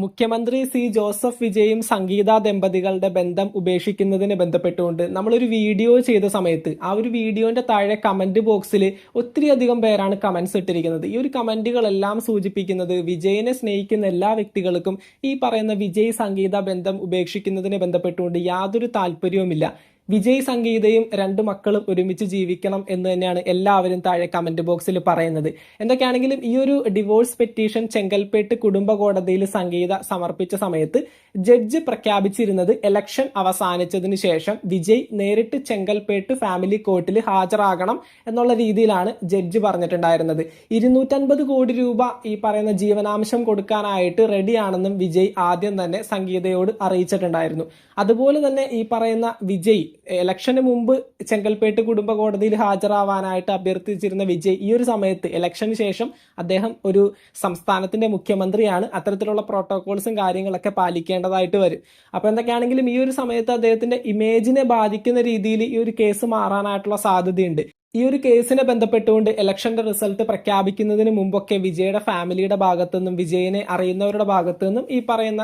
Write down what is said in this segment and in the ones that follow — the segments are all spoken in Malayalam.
മുഖ്യമന്ത്രി സി ജോസഫ് വിജയും സംഗീത ദമ്പതികളുടെ ബന്ധം ഉപേക്ഷിക്കുന്നതിനെ ബന്ധപ്പെട്ടുകൊണ്ട് നമ്മളൊരു വീഡിയോ ചെയ്ത സമയത്ത് ആ ഒരു വീഡിയോന്റെ താഴെ കമന്റ് ബോക്സിൽ ഒത്തിരിയധികം പേരാണ് കമന്റ്സ് ഇട്ടിരിക്കുന്നത്. ഈ ഒരു കമന്റുകളെല്ലാം സൂചിപ്പിക്കുന്നത് വിജയനെ സ്നേഹിക്കുന്ന എല്ലാ വ്യക്തികൾക്കും ഈ പറയുന്ന വിജയ് സംഗീത ബന്ധം ഉപേക്ഷിക്കുന്നതിനെ ബന്ധപ്പെട്ടുകൊണ്ട് യാതൊരു താല്പര്യവുമില്ല. വിജയ് സംഗീതയും രണ്ട് മക്കളും ഒരുമിച്ച് ജീവിക്കണം എന്ന് തന്നെയാണ് എല്ലാവരും താഴെ കമന്റ് ബോക്സിൽ പറയുന്നത്. എന്തൊക്കെയാണെങ്കിലും ഈ ഒരു ഡിവോഴ്സ് പെറ്റീഷൻ ചെങ്കൽപ്പേട്ട് കുടുംബ കോടതിയിൽ സംഗീത സമർപ്പിച്ച സമയത്ത് ജഡ്ജ് പ്രഖ്യാപിച്ചിരുന്നത് ഇലക്ഷൻ അവസാനിച്ചതിന് ശേഷം വിജയ് നേരിട്ട് ചെങ്കൽപ്പേട്ട് ഫാമിലി കോർട്ടിൽ ഹാജരാകണം എന്നുള്ള രീതിയിലാണ് ജഡ്ജ് പറഞ്ഞിട്ടുണ്ടായിരുന്നത്. 250 കോടി രൂപ ഈ പറയുന്ന ജീവനാംശം കൊടുക്കാനായിട്ട് റെഡിയാണെന്നും വിജയ് ആദ്യം തന്നെ സംഗീതയോട് അറിയിച്ചിട്ടുണ്ടായിരുന്നു. അതുപോലെ തന്നെ ഈ പറയുന്ന വിജയ് ഇലക്ഷന് മുമ്പ് ചെങ്കൽപ്പേട്ട് കുടുംബ കോടതിയിൽ ഹാജരാവാനായിട്ട് അഭ്യർത്ഥിച്ചിരുന്ന വിജയ് ഈ ഒരു സമയത്ത് ഇലക്ഷന് ശേഷം അദ്ദേഹം ഒരു സംസ്ഥാനത്തിന്റെ മുഖ്യമന്ത്രിയാണ്. അത്തരത്തിലുള്ള പ്രോട്ടോകോൾസും കാര്യങ്ങളൊക്കെ പാലിക്കേണ്ടതായിട്ട് വരും. അപ്പൊ എന്തൊക്കെയാണെങ്കിലും ഈ ഒരു സമയത്ത് അദ്ദേഹത്തിന്റെ ഇമേജിനെ ബാധിക്കുന്ന രീതിയിൽ ഈ ഒരു കേസ് മാറാനായിട്ടുള്ള സാധ്യതയുണ്ട്. ഈ ഒരു കേസിനെ ബന്ധപ്പെട്ടുകൊണ്ട് ഇലക്ഷന്റെ റിസൾട്ട് പ്രഖ്യാപിക്കുന്നതിന് മുമ്പൊക്കെ വിജയുടെ ഫാമിലിയുടെ ഭാഗത്തു നിന്നും വിജയനെ അറിയുന്നവരുടെ ഭാഗത്തു നിന്നും ഈ പറയുന്ന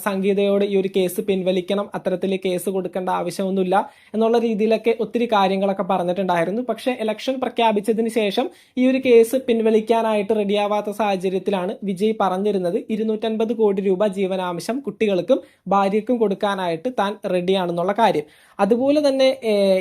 സംഗീതയോട് ഈ ഒരു കേസ് പിൻവലിക്കണം, അത്തരത്തിൽ കേസ് കൊടുക്കേണ്ട ആവശ്യമൊന്നുമില്ല എന്നുള്ള രീതിയിലൊക്കെ ഒത്തിരി കാര്യങ്ങളൊക്കെ പറഞ്ഞിട്ടുണ്ടായിരുന്നു. പക്ഷേ ഇലക്ഷൻ പ്രഖ്യാപിച്ചതിന് ശേഷം ഈ ഒരു കേസ് പിൻവലിക്കാനായിട്ട് റെഡിയാവാത്ത സാഹചര്യത്തിലാണ് വിജയ് പറഞ്ഞിരുന്നത് 250 കോടി രൂപ ജീവനാംശം കുട്ടികൾക്കും ഭാര്യയ്ക്കും കൊടുക്കാനായിട്ട് താൻ റെഡിയാണെന്നുള്ള കാര്യം. അതുപോലെ തന്നെ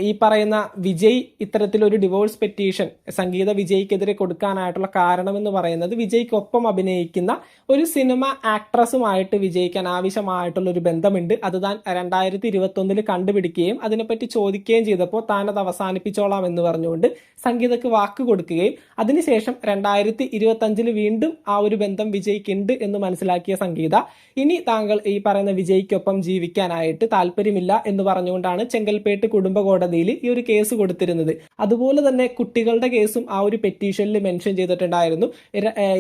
ഈ പറയുന്ന വിജയ് ഇത്തരത്തിലൊരു ഡിവോഴ്സ് പെറ്റീഷൻ സംഗീത വിജയ്ക്കെതിരെ കൊടുക്കാനായിട്ടുള്ള കാരണം എന്ന് പറയുന്നത് വിജയ്ക്കൊപ്പം അഭിനയിക്കുന്ന ഒരു സിനിമ ആക്ട്രസുമായിട്ട് വിജയ്ക്ക് അനാവശ്യമായിട്ടുള്ള ഒരു ബന്ധമുണ്ട്. അത് താൻ 2021 കണ്ടുപിടിക്കുകയും അതിനെപ്പറ്റി ചോദിക്കുകയും ചെയ്തപ്പോൾ താൻ അത് അവസാനിപ്പിച്ചോളാം എന്ന് പറഞ്ഞുകൊണ്ട് സംഗീതക്ക് വാക്ക് കൊടുക്കുകയും അതിനുശേഷം 2025 വീണ്ടും ആ ഒരു ബന്ധം വിജയ്ക്കുണ്ട് എന്ന് മനസ്സിലാക്കിയ സംഗീത ഇനി താങ്കൾ ഈ പറയുന്ന വിജയ്ക്കൊപ്പം ജീവിക്കാനായിട്ട് താല്പര്യമില്ല എന്ന് പറഞ്ഞുകൊണ്ടാണ് ചെങ്കൽപ്പേട്ട് കുടുംബ കോടതിയിൽ ഈ ഒരു കേസ് കൊടുത്തിരുന്നത്. അതുപോലെ തന്നെ കുട്ടികളുടെ കേസും ആ ഒരു പെറ്റീഷനിൽ മെൻഷൻ ചെയ്തിട്ടുണ്ടായിരുന്നു.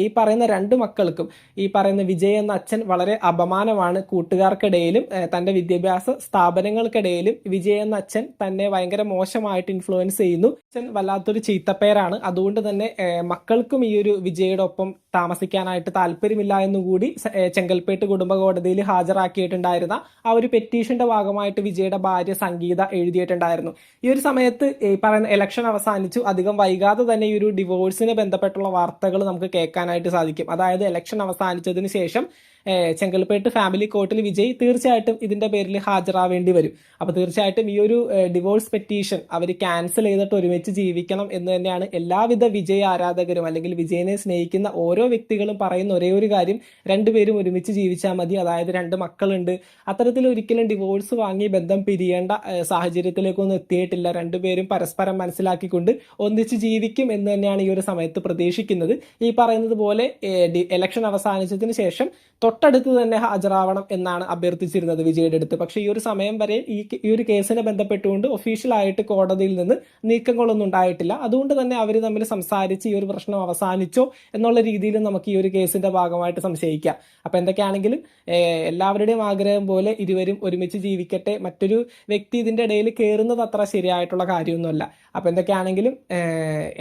ഈ പറയുന്ന രണ്ട് മക്കൾക്കും ഈ പറയുന്ന വിജയ് എന്ന അച്ഛൻ വളരെ അപമാനമാണ് കൂട്ടുകാർക്കിടയിലും തന്റെ വിദ്യാഭ്യാസ സ്ഥാപനങ്ങൾക്കിടയിലും. വിജയ് എന്ന അച്ഛൻ തന്നെ ഭയങ്കര മോശമായിട്ട് ഇൻഫ്ലുവൻസ് ചെയ്യുന്നു. അച്ഛൻ വല്ലാത്തൊരു ചീത്തപ്പേരാണ്. അതുകൊണ്ട് തന്നെ മക്കൾക്കും ഈ ഒരു വിജയുടെ ഒപ്പം താമസിക്കാനായിട്ട് താല്പര്യമില്ല എന്നുകൂടി ചെങ്കൽപ്പേട്ട് കുടുംബ കോടതിയിൽ ഹാജരാക്കിയിട്ടുണ്ടായിരുന്ന ആ ഒരു പെറ്റീഷന്റെ ഭാഗമായിട്ട് വിജയുടെ ഭാര്യ സംഗീത എഴുതിയിട്ടുണ്ടായിരുന്നു. ഈ ഒരു സമയത്ത് ഈ പറയുന്ന ഇലക്ഷൻ അവസാനിച്ചു. അധികം വൈകാതെ തന്നെ ഈ ഒരു ഡിവോഴ്സിനെ ബന്ധപ്പെട്ടുള്ള വാർത്തകൾ നമുക്ക് കേൾക്കാനായിട്ട് സാധിക്കും. അതായത് ഇലക്ഷൻ അവസാനിച്ചതിന് ശേഷം ചെങ്കൽപ്പേട്ട് ഫാമിലി കോർട്ടിൽ വിജയ് തീർച്ചയായിട്ടും ഇതിന്റെ പേരിൽ ഹാജരാവേണ്ടി വരും. അപ്പൊ തീർച്ചയായിട്ടും ഈ ഒരു ഡിവോഴ്സ് പെറ്റീഷൻ അവർ ക്യാൻസൽ ചെയ്തിട്ട് ഒരുമിച്ച് ജീവിക്കണം എന്ന് തന്നെയാണ് എല്ലാവിധ വിജയ് ആരാധകരും അല്ലെങ്കിൽ വിജയനെ സ്നേഹിക്കുന്ന ഓരോ വ്യക്തികളും പറയുന്ന ഒരേ ഒരു കാര്യം. രണ്ടുപേരും ഒരുമിച്ച് ജീവിച്ചാൽ മതി. അതായത് രണ്ട് മക്കളുണ്ട്. അത്തരത്തിൽ ഒരിക്കലും ഡിവോഴ്സ് വാങ്ങി ബന്ധം പിരിയേണ്ട സാഹചര്യത്തിലേക്കൊന്നും എത്തിയിട്ടില്ല. രണ്ടുപേരും പരസ്പരം മനസ്സിലാക്കിക്കൊണ്ട് ഒന്നിച്ച് ജീവിക്കും എന്ന് തന്നെയാണ് ഈ ഒരു സമയത്ത് പ്രതീക്ഷിക്കുന്നത്. ഈ പറയുന്നത് പോലെ ഇലക്ഷൻ അവസാനിച്ചതിന് ശേഷം തൊട്ടടുത്ത് തന്നെ ഹാജരാവണം എന്നാണ് അഭ്യർത്ഥിച്ചിരുന്നത് വിജയുടെ അടുത്ത്. പക്ഷേ ഈ ഒരു സമയം വരെ ഈ ഒരു കേസിനെ ബന്ധപ്പെട്ടുകൊണ്ട് ഒഫീഷ്യലായിട്ട് കോടതിയിൽ നിന്ന് നീക്കങ്ങളൊന്നും ഉണ്ടായിട്ടില്ല. അതുകൊണ്ട് തന്നെ അവർ തമ്മിൽ സംസാരിച്ച് ഈ ഒരു പ്രശ്നം അവസാനിച്ചോ എന്നുള്ള രീതിയിൽ നമുക്ക് ഈ ഒരു കേസിന്റെ ഭാഗമായിട്ട് സംശയിക്കാം. അപ്പൊ എന്തൊക്കെയാണെങ്കിലും എല്ലാവരുടെയും ആഗ്രഹം പോലെ ഇരുവരും ഒരുമിച്ച് ജീവിക്കട്ടെ. മറ്റൊരു വ്യക്തി ഇതിന്റെ ഇടയിൽ കയറുന്നത് അത്ര ശരിയായിട്ടുള്ള കാര്യമൊന്നുമല്ല. അപ്പൊ എന്തൊക്കെയാണെങ്കിലും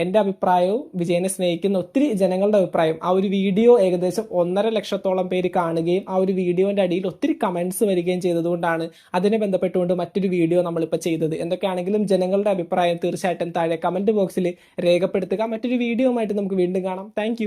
എന്റെ അഭിപ്രായവും വിജയനെ സ്നേഹിക്കുന്ന ഒത്തിരി ജനങ്ങളുടെ അഭിപ്രായം, ആ ഒരു വീഡിയോ ഏകദേശം 1.5 ലക്ഷത്തോളം പേര് കാണുകയും ആ ഒരു വീഡിയോന്റെ അടിയിൽ ഒത്തിരി കമന്റ്സ് വരികയും ചെയ്തതുകൊണ്ടാണ് അതിനെ ബന്ധപ്പെട്ടുകൊണ്ട് മറ്റൊരു വീഡിയോ നമ്മളിപ്പോൾ ചെയ്തത്. എന്തൊക്കെയാണെങ്കിലും ജനങ്ങളുടെ അഭിപ്രായം തീർച്ചയായിട്ടും താഴെ കമന്റ് ബോക്സിൽ രേഖപ്പെടുത്തുക. മറ്റൊരു വീഡിയോ ആയിട്ട് നമുക്ക് വീണ്ടും കാണാം. താങ്ക്